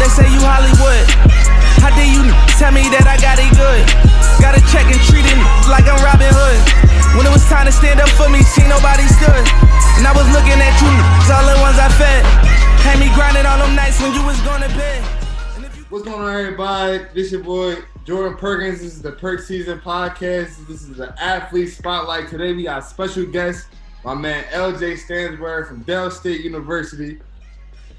Everybody say you Hollywood. How dare you tell me that I got it good? Gotta check and treat it like I'm Robin Hood. When it was time to stand up for me, see nobody stood. And I was looking at you, all the ones I fed. Had me grinding all them nights when you was going to bed. What's going on, everybody? This your boy Jordan Perkins. This is the Perk Season Podcast. This is the Athlete Spotlight. Today we got a special guest, my man LJ Stansbury from Dell State University.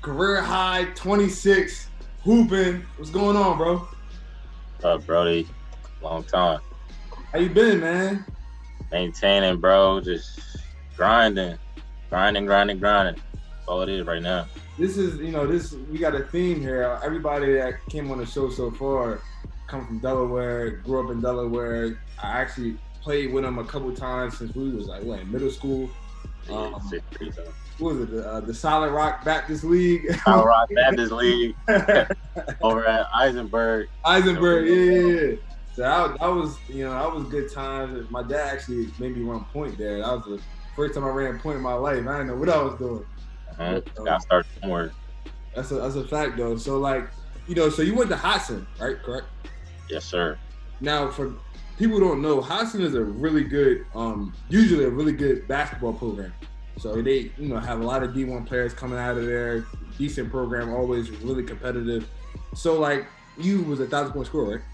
Career high 26, hooping. What's going on, bro? What's up, Brody? Long time. How you been, man? Maintaining, bro. Just grinding. That's all it is right now. This is, we got a theme here. Everybody that came on the show so far come from Delaware, grew up in Delaware. I actually played with them a couple times since we was in middle school. What was it? The Solid Rock Baptist League. Solid Rock Baptist League over at Eisenberg. Yeah. So that was good times. My dad actually made me run point there. That was the first time I ran point in my life. I didn't know what I was doing. Gotta start somewhere. That's a fact though. So so you went to Hodson, right? Correct? Yes, sir. Now, for people who don't know, Hodson is a really good, usually a really good basketball program. So they, have a lot of D1 players coming out of there. Decent program, always really competitive. So you was a 1,000-point scorer, right?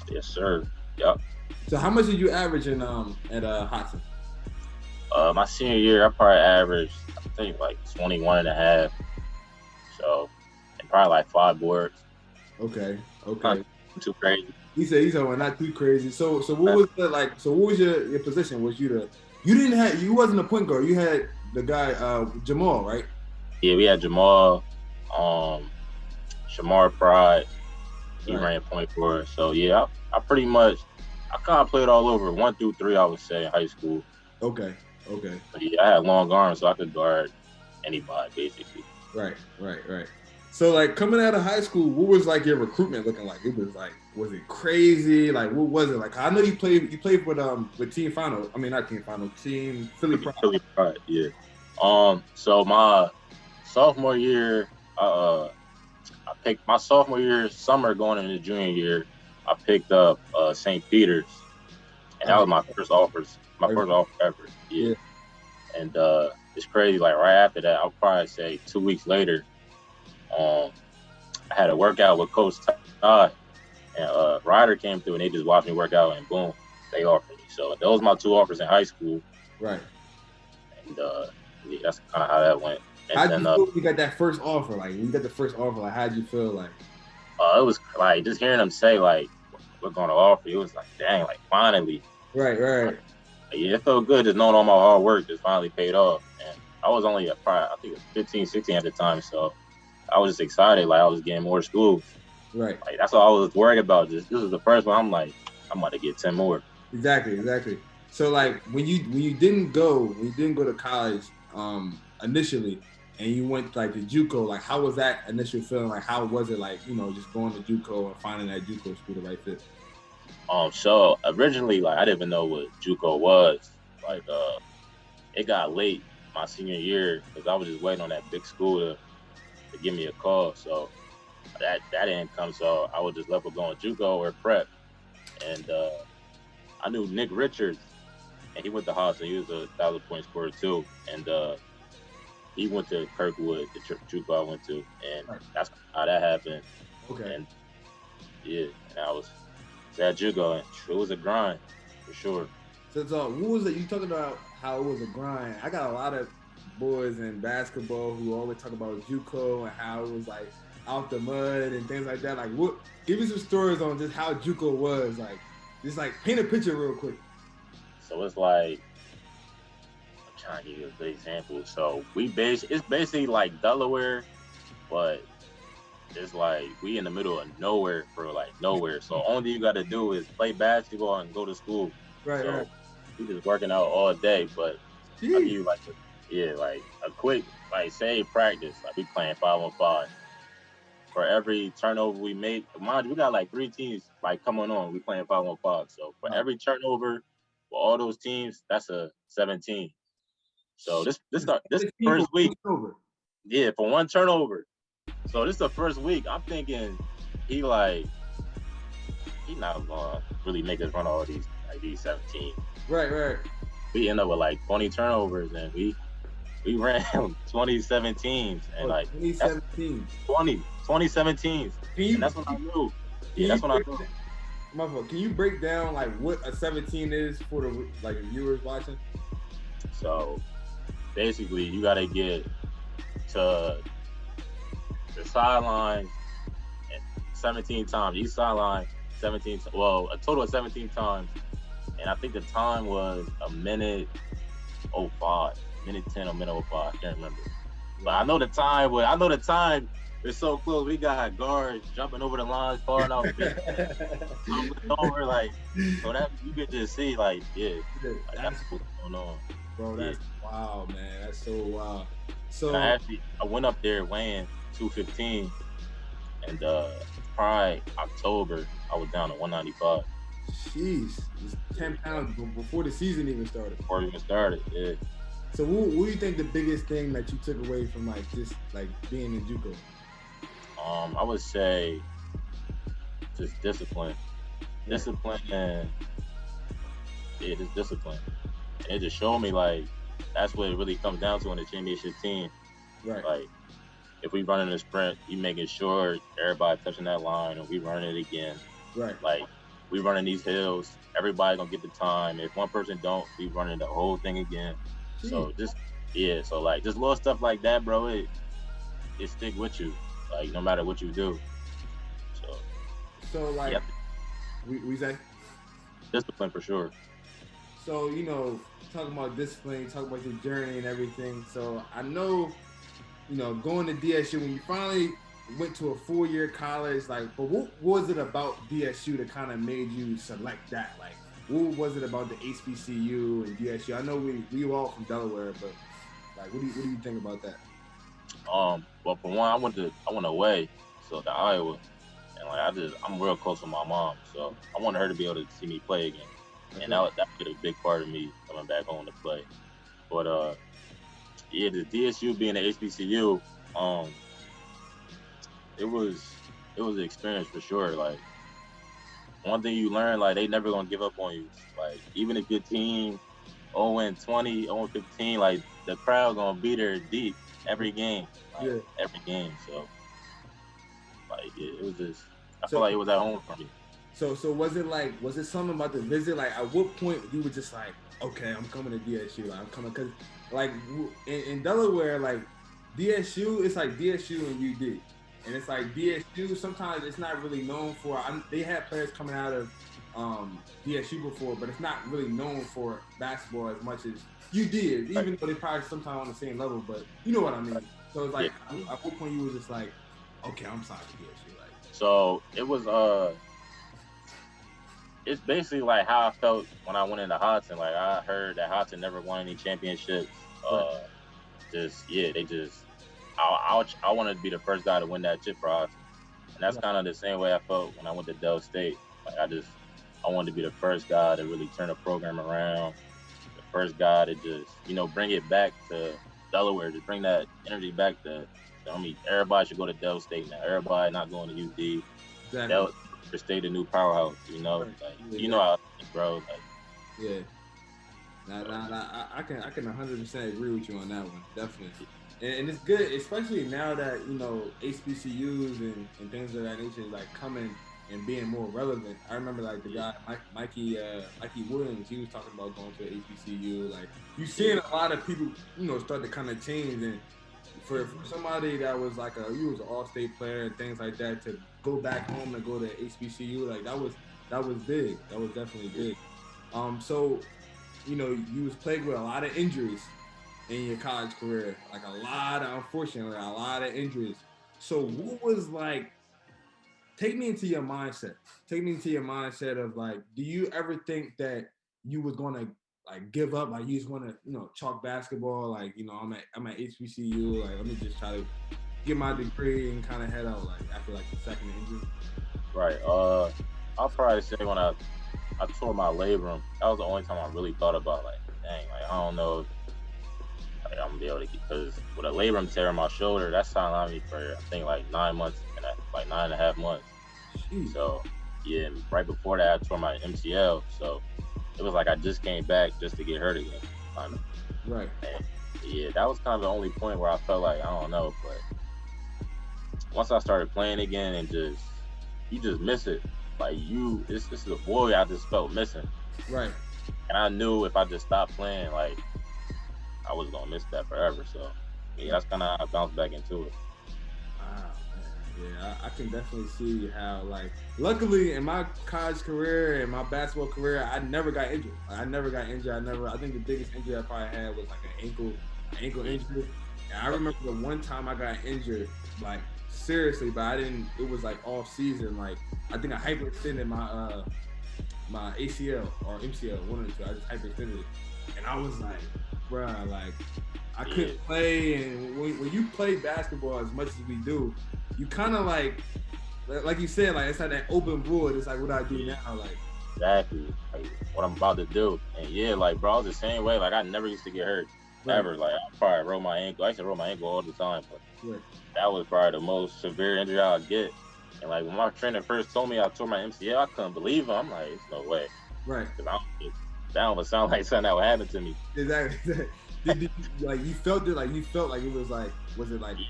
Yes, sir. Yep. So how much did you average in at Hodson? My senior year, I probably averaged, I think 21 and a half. So, and probably 5 boards. Okay. Not too crazy. He said not too crazy. So what was the So what was your position? Was you you wasn't a point guard. You had the guy Jamal, right? Yeah, we had Jamal, Shamar Pride. He ran point for us. So yeah, I pretty much kind of played all over 1 through 3. I would say in high school. Okay. But yeah, I had long arms, so I could guard anybody basically. Right. So coming out of high school, what was your recruitment looking like? It was was it crazy? What was it? I know you played with Team Final. I mean, not Team Final, Team Philly Pride. Philly Pride, yeah. So my sophomore year, I picked my sophomore year summer going into junior year. I picked up St. Peter's, and that was my first offer ever. Yeah. And it's crazy. Right after that, I'll probably say 2 weeks later, I had a workout with Coach Todd, and Ryder came through, and they just watched me work out, and boom, they offered me. So those were my 2 offers in high school. Right. And yeah, that's kind of how that went. And how did you feel when you got that first offer? When you got the first offer, how did you feel? It was just hearing them say we're going to offer you. It was dang, finally. Right. Yeah, it felt good just knowing all my hard work just finally paid off. And I was only probably, I think, 15, 16 at the time. So I was just excited. I was getting more schools. Right. That's all I was worried about. This is the first one. I'm I'm about to get 10 more. Exactly. So when you didn't go to college initially, and you went to JUCO, how was that initial feeling? How was it just going to JUCO and finding that JUCO school the right fit? So originally, I didn't even know what JUCO was. It got late my senior year because I was just waiting on that big school to give me a call. So that didn't come. So I was just left with going JUCO or prep. And I knew Nick Richards, and he went to Hodson. He was a 1,000-point scorer too. And he went to Kirkwood, the JUCO I went to, and that's how that happened. Okay. And yeah, and I was at JUCO, and it was a grind for sure. So what was it? You talking about how it was a grind? I got a lot of boys in basketball who always talk about JUCO and how it was out the mud and things like that. Give me some stories on just how JUCO was. Just paint a picture real quick. So it's I'm trying to give you a good example. So it's basically Delaware, but it's we in the middle of nowhere for nowhere. So only thing you got to do is play basketball and go to school. Right. We just working out all day, but I give you a quick say practice. We playing 5-on-5. For every turnover we make, mind you, we got 3 teams coming on. We playing 5-on-5. So for every turnover for all those teams, that's a 17. So this first week, yeah, for one turnover. So this is the first week. I'm thinking he not gonna really make us run all these 17. Right. We end up with like 20 turnovers, and we ran 2017s, and like 2017. 2017s, and that's when I knew. Yeah, that's when I knew. My fault. Can you break down like what a 17 is for the viewers watching? So basically, you got to get to the sideline 17 times. Each sideline 17. Well, a total of 17 times, and I think the time was a minute 05, minute 10 or minute 05. I can't remember, but I know the time was. I know the time. It's so close. We got guards jumping over the lines, falling out, jumping over, like, so that you could just see, like, like, that's what's going on. Bro, that's wild, man. That's so wild. So I went up there weighing 215, and probably October I was down to 195. Jeez, it's 10 pounds before the season even started. Before it even started, yeah. So what do you think the biggest thing that you took away from like just like being in JUCO? I would say just discipline. Discipline and just discipline. And it just showed me like that's what it really comes down to in the championship team. Right. Like if we run in a sprint, you making sure everybody touching that line and we run it again. Right. Like we running these hills, everybody gonna get the time. If one person don't, we running the whole thing again. So just so like just little stuff like that, bro, it stick with you. Like no matter what you do. So like we say discipline for sure. So, talking about discipline, talking about your journey and everything. So I know, going to DSU, when you finally went to a 4-year college, like, but what was it about DSU that kind of made you select that? Like, what was it about the HBCU and DSU? I know we were all from Delaware, but like, what do you think about that? Well, for one, I went away, so to Iowa, and like I'm real close with my mom, so I wanted her to be able to see me play again, and that played a big part of me coming back home to play. But the DSU being the HBCU, it was an experience for sure. Like one thing you learn, like they never gonna give up on you. Like even if your team 0-20, 0-15, like the crowd gonna be there deep. Every game, every game. So, like, it was just. I feel like it was at home for me. So was it something about the visit? Like, at what point you were just like, okay, I'm coming to DSU. Like, I'm coming because, like, in Delaware, like DSU, it's like DSU and UD, and it's like DSU. Sometimes it's not really known for. They had players coming out of DSU before, but it's not really known for basketball as much as you did, even though they probably sometimes on the same level, but you know what I mean. So it's like, at what point you were just like, okay, I'm sorry to DSU. Like, so it was it's basically like how I felt when I went into Hudson. Like I heard that Hudson never won any championships. I wanted to be the first guy to win that chip for Hudson, and that's kind of the same way I felt when I went to Del State. Like I wanted to be the first guy to really turn the program around. First guy to just, bring it back to Delaware, to bring that energy back to, everybody should go to Del State now. Everybody not going to UD. exactly. Del State, the new powerhouse, how, bro. Like, yeah. I can 100% agree with you on that one, definitely. And it's good, especially now that, HBCUs and things of that nature like coming and being more relevant. I remember like the guy Mikey Williams, he was talking about going to the HBCU. Like you seeing a lot of people, start to kind of change. And for somebody that was like you was an all-state player and things like that, to go back home and go to HBCU, like that was big. That was definitely big. So you was plagued with a lot of injuries in your college career, like unfortunately a lot of injuries. So what was like? Take me into your mindset. Take me into your mindset of like, do you ever think that you was gonna like give up? Like you just want to, chalk basketball. Like, I'm at HBCU. Like, let me just try to get my degree and kind of head out. Like after like the second injury. Right. I'll probably say when I tore my labrum, that was the only time I really thought about like, dang, like I don't know if Like I'm gonna be able to, because with a labrum tear in my shoulder, that sidelined me for I think like 9 months and like 9.5 months. Jeez. So yeah, and right before that I tore my MCL. So it was like I just came back just to get hurt again, kind of. Right. And yeah, that was kind of the only point where I felt like I don't know, but once I started playing again and you just miss it. Like this is a void I just felt missing. Right. And I knew if I just stopped playing, like I was gonna miss that forever. So yeah, that's kind of how I bounced back into it. Wow, man. Yeah, I can definitely see how, like, luckily in my college career and my basketball career, I never got injured. I think the biggest injury I probably had was like an ankle injury. And I remember the one time I got injured, like seriously, but it was like off season. Like I think I hyperextended my my ACL or MCL, one of the two. I just hyperextended it. And I was like, bruh, like I couldn't play. And when you play basketball as much as we do, you kind of like you said, like it's like that open void. It's like what I do now, like exactly like what I'm about to do. And yeah, like bro, I was the same way. Like I never used to get hurt. Ever. Like I probably roll my ankle. I used to roll my ankle all the time, but that was probably the most severe injury I'll get. And like when my trainer first told me I tore my MCL, I couldn't believe him. I'm like, it's no way. Right. Because that almost sound like something that would happen to me. Exactly. Did like you felt it? Like you felt like it was like, was it like? Yeah.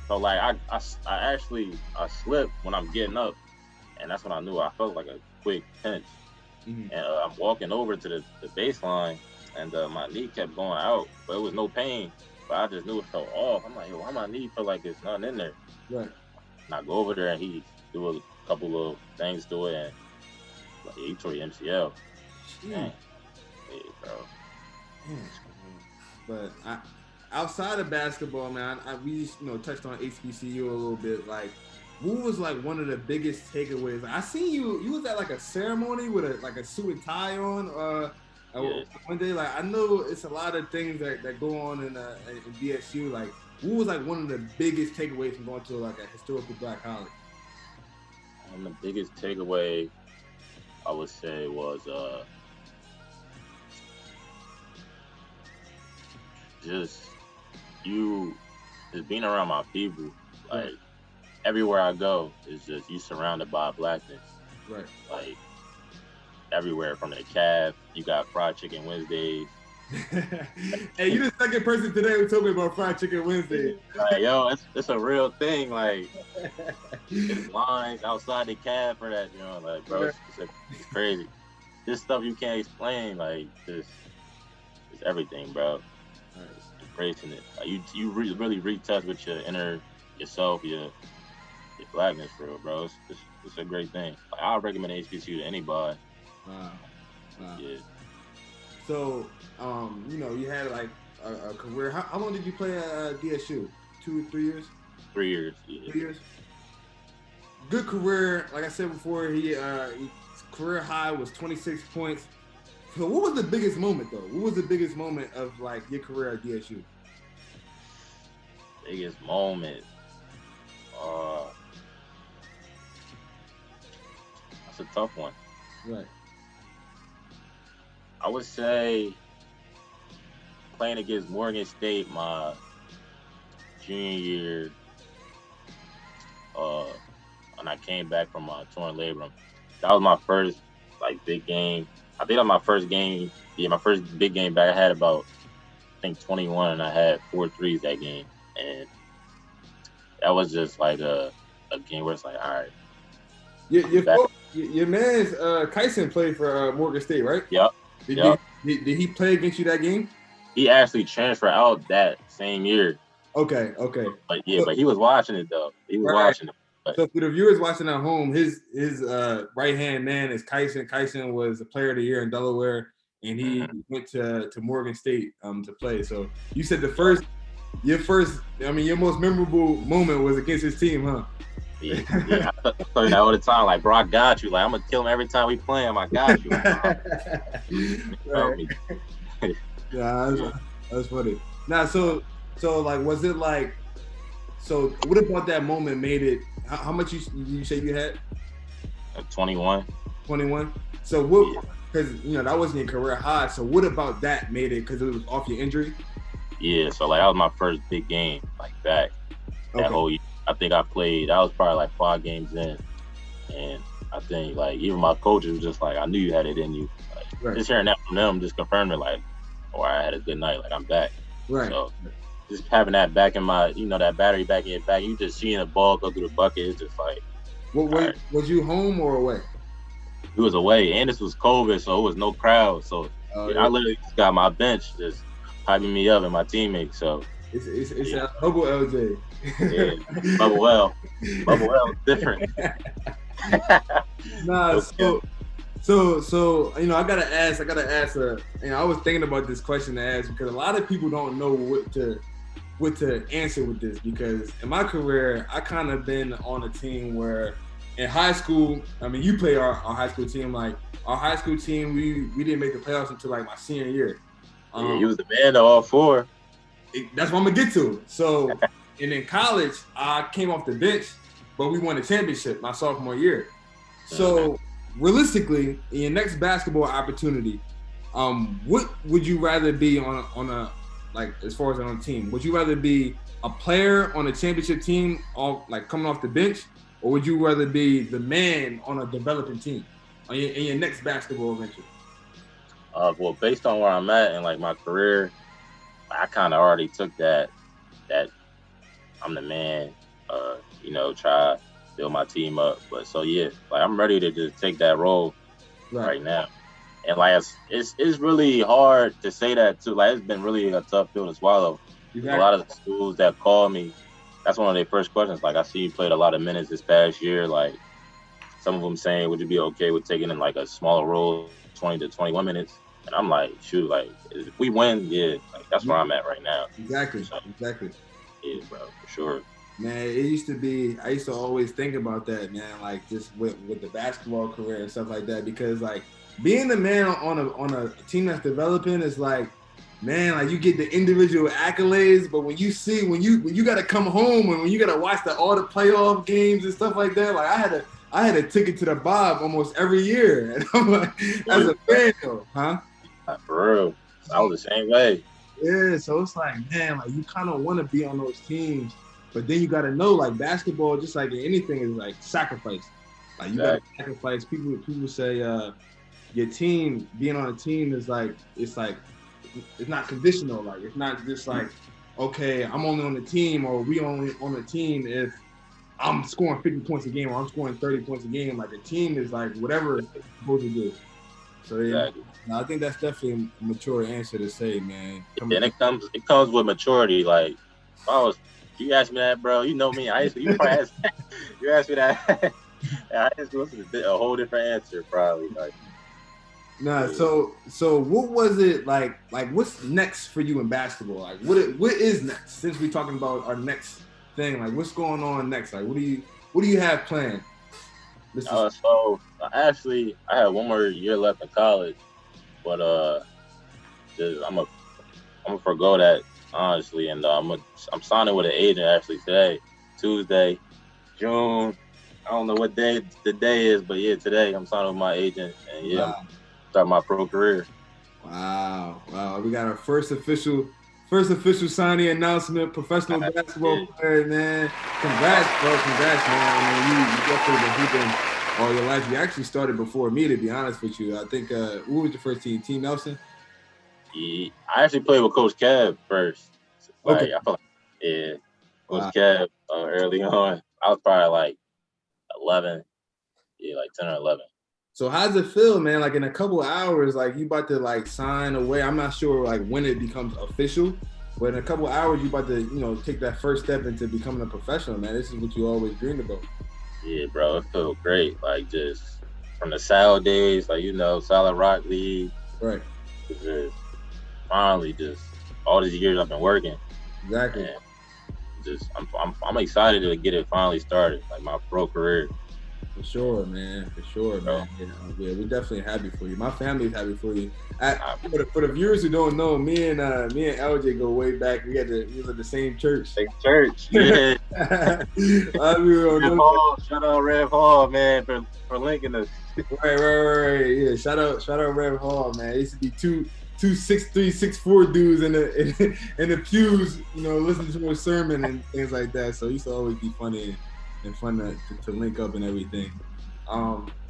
So like I actually slipped when I'm getting up, and that's when I knew I felt like a quick pinch. Mm-hmm. And I'm walking over to the baseline. And my knee kept going out, but it was no pain. But I just knew it felt off. I'm like, yo, why my knee feel like there's nothing in there? Right. And I go over there and he do a couple of things to it, and like, he tore your MCL. Dang. Yeah, bro. But outside of basketball, man, we just touched on HBCU a little bit. Like, what was like one of the biggest takeaways? Like, I seen you was at like a ceremony with a suit and tie on. One day, like I know it's a lot of things that go on in BSU. Like, what was like one of the biggest takeaways from going to like a historical Black college? The biggest takeaway I would say was just being around my people. Like everywhere I go, it's just you surrounded by blackness. Right. Like everywhere from the calf, you got fried chicken Wednesdays. Hey, you the second person today who told me about fried chicken Wednesday. Like, yo, it's a real thing. Like, there's lines outside the cab for that. Like, bro, it's crazy. This stuff you can't explain. Like, it's everything, bro. It's embracing it. Like, you really retouch with your inner yourself, your blackness, for real, bro. It's a great thing. Like, I recommend HBCU to anybody. Wow. Yeah. So, you had like a career. How long did you play at DSU? 2 or 3 years? 3 years. Yeah. 3 years. Good career. Like I said before, his career high was 26 points. So, what was the biggest moment though? What was the biggest moment of like your career at DSU? Biggest moment. That's a tough one. Right. I would say playing against Morgan State my junior year, when I came back from my torn labrum. That was my first like big game. I think that was my first game. Yeah, my first big game back. I had about, I think 21, and I had 4 threes that game, and that was just like a game where it's like, all right. Your man's Kyson played for Morgan State, right? Yep. Did he play against you that game? He actually transferred out that same year. Okay. But he was watching it though. He was watching it. But. So for the viewers watching at home, his right hand man is Kyson. Kyson was the player of the year in Delaware, and he went to Morgan State to play. So you said your most memorable moment was against his team, huh? Yeah, I tell you that all the time. Like, bro, I got you. Like, I'm gonna kill him every time we play him. I got you. Right. Yeah, that's funny. Now, so like, was it like? So, what about that moment made it? How much you say you had? 21. 21. So what? Because that wasn't your career high. So what about that made it? Because it was off your injury. Yeah, so like that was my first big game, like that whole year. I think I played. I was probably like 5 games in, and I think like even my coaches was just like, I knew you had it in you. Like just hearing that from them just confirmed it. Like, oh, I had a good night. Like I'm back. Right. So just having that back in my, that battery back in your back, you just seeing a ball go through the bucket. It's just like. Was you home or away? It was away, and this was COVID, so it was no crowd. So I literally just got my bench just hyping me up and my teammates. So it's a bubble LJ. Yeah, bubble well is different. Nah, so I gotta ask. I was thinking about this question to ask because a lot of people don't know what to answer with this, because in my career I kind of been on a team where in high school, I mean, you play our high school team. Like our high school team, we didn't make the playoffs until like my senior year. Yeah, he was the man of all 4. That's what I'm gonna get to. So, and in college, I came off the bench, but we won a championship my sophomore year. So, realistically, in your next basketball opportunity, what would you rather be on a like as far as on a team? Would you rather be a player on a championship team, like coming off the bench, or would you rather be the man on a developing team in your next basketball venture? Well, based on where I'm at in like my career, I kind of already took that I'm the man, try to build my team up. But so yeah, like I'm ready to just take that role right now. And like it's really hard to say that too. Like it's been really a tough pill to swallow. Exactly. A lot of the schools that call me, that's one of their first questions. Like I see you played a lot of minutes this past year. Like some of them saying, would you be okay with taking in like a smaller role, 20 to 21 minutes? And I'm like, shoot, like if we win, yeah, like that's where I'm at right now. Exactly. Yeah, bro, for sure. Man, I used to always think about that, man, like just with the basketball career and stuff like that, because like being the man on a team that's developing is like, man, like you get the individual accolades, but when you got to come home and when you got to watch all the playoff games and stuff like that, like I had a ticket to the Bob almost every year, and I'm like, as a fan though, huh? For real, I was the same way. Yeah, so it's like, man, like you kind of want to be on those teams, but then you got to know, like basketball, just like anything, is like sacrifice. Like you got to sacrifice. People say your team, being on a team is like it's not conditional. Like it's not just like, okay, I'm only on the team, or we only on the team if I'm scoring 50 points a game or I'm scoring 30 points a game. Like a team is like whatever it's supposed to do. So yeah, I think that's definitely a mature answer to say, man. And it comes with maturity. Like, if you ask me that, bro, you know me. You probably ask me that. I just listen to a whole different answer, probably. Like, nah. So what was it like? Like, what's next for you in basketball? Like, what is next? Since we're talking about our next thing, like, what's going on next? Like, what do you have planned? So I have one more year left in college, but I'm gonna forgo that honestly, and I'm signing with an agent actually today, Tuesday, June. I don't know what day the day is, but yeah, today I'm signing with my agent, and yeah, I'm starting my pro career. Wow, we got our first official signing announcement, professional basketball player, man. Congrats, bro. Congrats, man. I mean, you definitely been hooping all your life. You actually started before me, to be honest with you. I think, what was your first team? Team Nelson? Yeah, I actually played with Coach Kev first. Like, okay. I feel like, Coach Kev early on. I was probably like 11. Yeah, like 10 or 11. So how does it feel, man? Like in a couple of hours, like you about to like sign away. I'm not sure like when it becomes official, but in a couple of hours you about to, take that first step into becoming a professional, man. This is what you always dreamed about. Yeah, bro, it feels great. Like just from the Sal days, like Solid Rock League. Right. Just finally just all these years I've been working. Exactly. And just I'm excited to get it finally started, like my pro career. For sure, man. Man. Yeah, we're definitely happy for you. My family's happy for you. For the viewers who don't know, me and LJ go way back. We was at the same church. Yeah. Hall, shout out Rev Hall, man, for linking us. Right. Yeah, shout out Rev Hall, man. It used to be two 6'3", 6'4" dudes in the pews, listening to a sermon and things like that. So it used to always be funny and fun to link up and everything.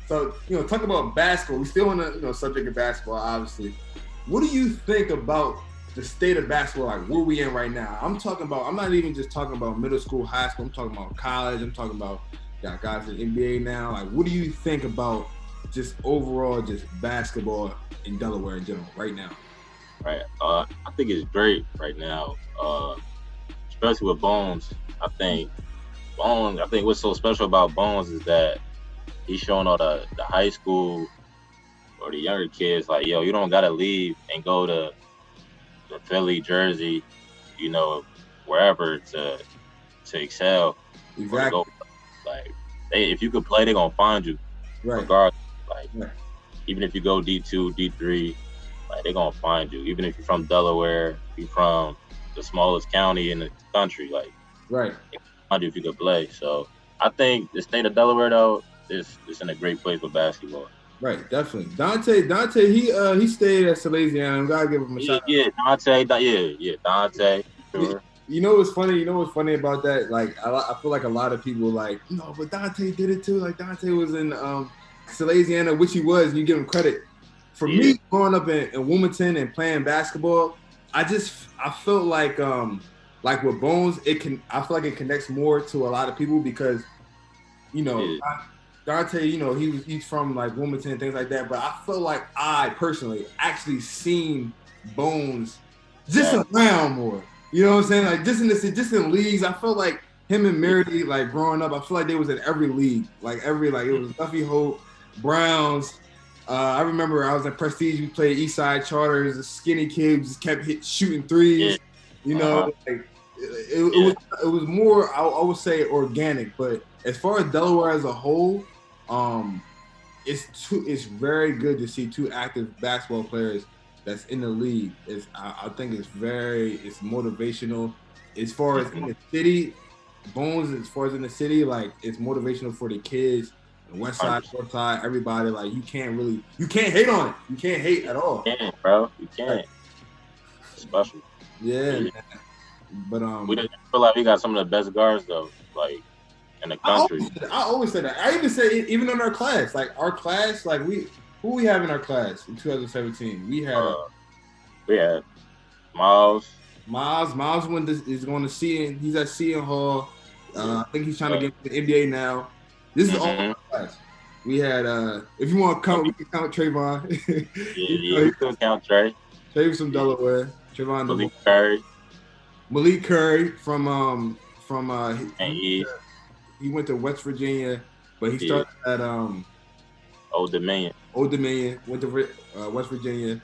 So talk about basketball. We still on the subject of basketball, obviously. What do you think about the state of basketball, like where we in right now? I'm not even just talking about middle school, high school. I'm talking about college. I'm talking about got guys in the NBA now. Like, what do you think about just overall just basketball in Delaware in general right now? Right. I think it's great right now, especially with Bones. I think what's so special about Bones is that he's showing all the high school or the younger kids, like, yo, you don't got to leave and go to Philly, Jersey, wherever to excel. Exactly. Go, like, if you could play, they're going to find you. Right. Regardless. Like, even if you go D2, D3, like, they're going to find you. Even if you're from Delaware, you're from the smallest county in the country, like, right. They can find you if you could play. So I think the state of Delaware, though, is in a great place with basketball. Right, definitely. Dante, he stayed at Salesian. I gotta give him a shout out. Yeah, Dante. Sure. You know what's funny? About that? Like, I feel like a lot of people like, no, but Dante did it too. Like, Dante was in Salesiana, which he was, and you give him credit. For me, growing up in Wilmington and playing basketball, I felt like with Bones, I feel like it connects more to a lot of people because, Dante, he's from like Wilmington and things like that. But I feel like I personally actually seen Bones just around more. You know what I'm saying? Like just in leagues. I felt like him and Merity, like growing up, I feel like they was in every league. Like it was Duffy Hope, Browns. I remember I was in Prestige. We played Eastside Charters. The skinny kid just kept shooting threes. Like it was more. I would say organic, but as far as Delaware as a whole. It's very good to see two active basketball players that's in the league. I think it's motivational. As far as in the city, Bones, as far as in the city, like it's motivational for the kids, the west side, north side, everybody. Like you can't hate on it. You can't hate at all. You can't, bro. You can't. It's special. Yeah. But we didn't feel like we got some of the best guards though. Like in the country. I always say that. I even say even in our class, like who we have in our class in 2017? We had Miles. Miles is going to CN. He's at CN Hall. I think he's trying to get to the NBA now. This is all our class. We had if you want to count, we can count Trayvon. You can count Trey. Trey's from Delaware. Trayvon Malik Curry from he went to West Virginia, but he started at Old Dominion. Went to West Virginia.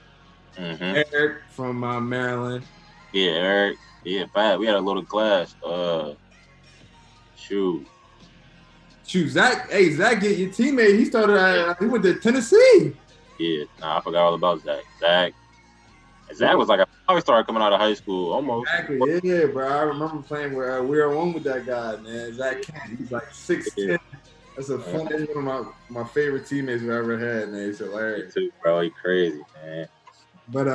Eric from Maryland. Yeah, Eric. Yeah, fat. We had a little class. Shoot, Zach. Hey, Zach, your teammate. He started. He went to Tennessee. Yeah, I forgot all about Zach. Zach was like I always started coming out of high school almost. Exactly. Yeah, bro. I remember playing where we were on with that guy, man. Zach Kent. He's like 6'10". That's one of my favorite teammates we ever had, man. It's hilarious. Me too, bro. He crazy, man. But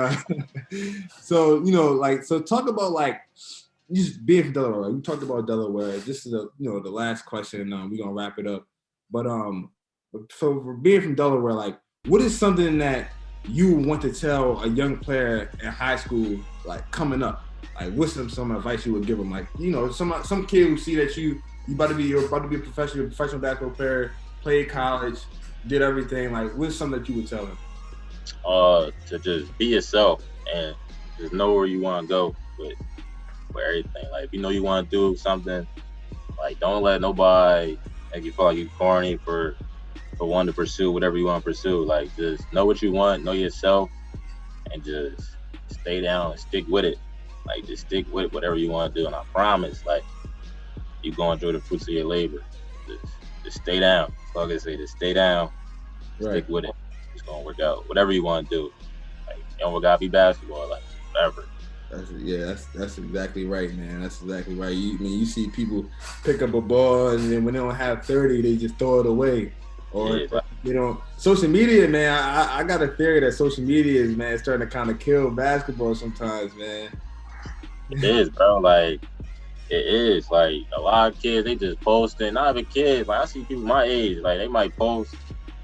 so talk about like just being from Delaware. We talked about Delaware. This is the last question. We're gonna wrap it up. But so for being from Delaware, like, what is something that you want to tell a young player in high school, like coming up? Like, what's some advice you would give them? Like, some kid who see that you're about to be a professional basketball player, played college, did everything. Like, what's something that you would tell them? To just be yourself and just know where you want to go with everything. Like, if you know you want to do something, like, don't let nobody make you feel like you're corny for one to pursue whatever you want to pursue. Like, just know what you want, know yourself, and just stay down and stick with it. Like, just stick with whatever you want to do. And I promise, like, you're going to enjoy the fruits of your labor. Just stay down. That's all I can say. Just stay down, stick with it. It's going to work out. Whatever you want to do. Like, you don't got to be basketball, like, whatever. That's exactly right, man. That's exactly right. You see people pick up a ball, and then when they don't have 30, they just throw it away. Or You know, social media, man. I got a theory that social media is, man, starting to kind of kill basketball sometimes, man. It is, bro. Like it is. Like a lot of kids, they just posting. Not even kids. Like I see people my age, like they might post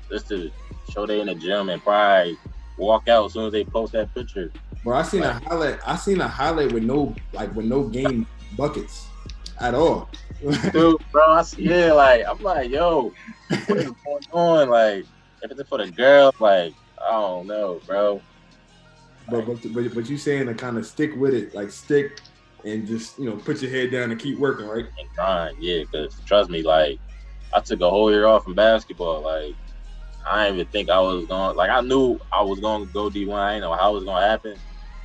just to show they in the gym and probably walk out as soon as they post that picture. Bro, I seen a highlight with no game buckets at all. Dude, bro, like I'm like, yo, what is going on? Like, if it's for the girl, like, I don't know, bro. But you saying to kind of stick with it, like stick and just put your head down and keep working, right? And grind, yeah, because trust me, like, I took a whole year off from basketball. Like, I didn't even think I was going. Like, I knew I was going to go D1. I didn't know how it was going to happen,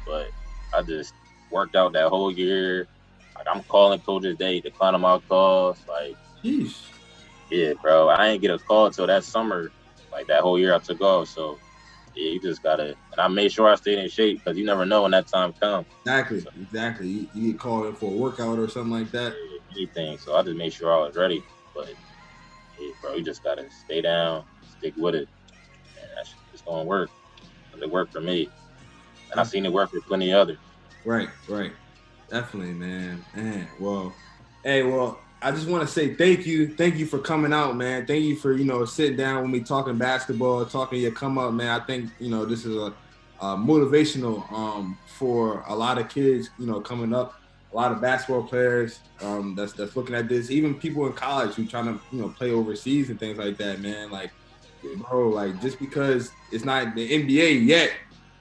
but I just worked out that whole year. Like, I'm calling coaches, they declining my calls. Like, Jeez. Yeah, bro. I didn't get a call till that summer. Like, that whole year I took off. So, yeah, you just got to. And I made sure I stayed in shape because you never know when that time comes. Exactly. You get called in for a workout or something like that. Yeah, anything. So, I just made sure I was ready. But, yeah, bro, you just got to stay down, stick with it. And that's just going to work. And it worked for me. And I've seen it work for plenty of others. Right. Definitely, man. Well, I just want to say thank you. Thank you for coming out, man. Thank you for, sitting down with me, talking basketball, talking your come up, man. I think, this is a motivational for a lot of kids, coming up, a lot of basketball players that's looking at this, even people in college who trying to, play overseas and things like that, man. Like, bro, like just because it's not the NBA yet,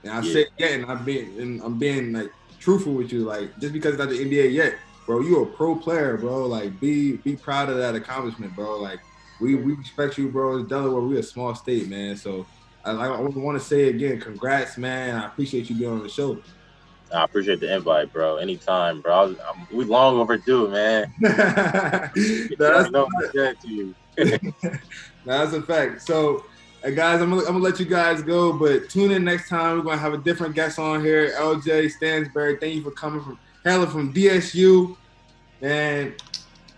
and I say yet, and I'm being like truthful with you, like just because it's not the NBA yet, bro, you're a pro player, bro. Like be proud of that accomplishment, bro. Like we respect you, bro. It's Delaware, we're a small state, man. So I want to say again, congrats, man. I appreciate you being on the show. I appreciate the invite, bro. Anytime, bro. We long overdue, man. That's a fact. So, guys, I'm gonna let you guys go, but tune in next time. We're gonna have a different guest on here, LJ Stansbury. Thank you for coming from DSU, and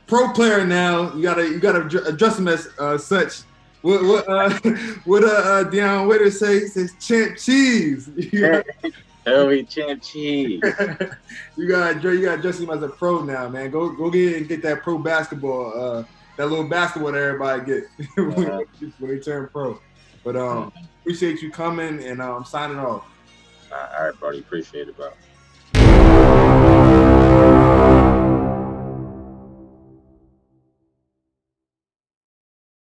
pro player now. You gotta address him as such. What Deion Witter say? He says Champ Cheese. Tell me Champ Cheese. you gotta address him as a pro now, man. Go get and get that pro basketball, that little basketball that everybody get when they turn pro. But appreciate you coming, and I'm signing off. All right, buddy. Appreciate it, bro.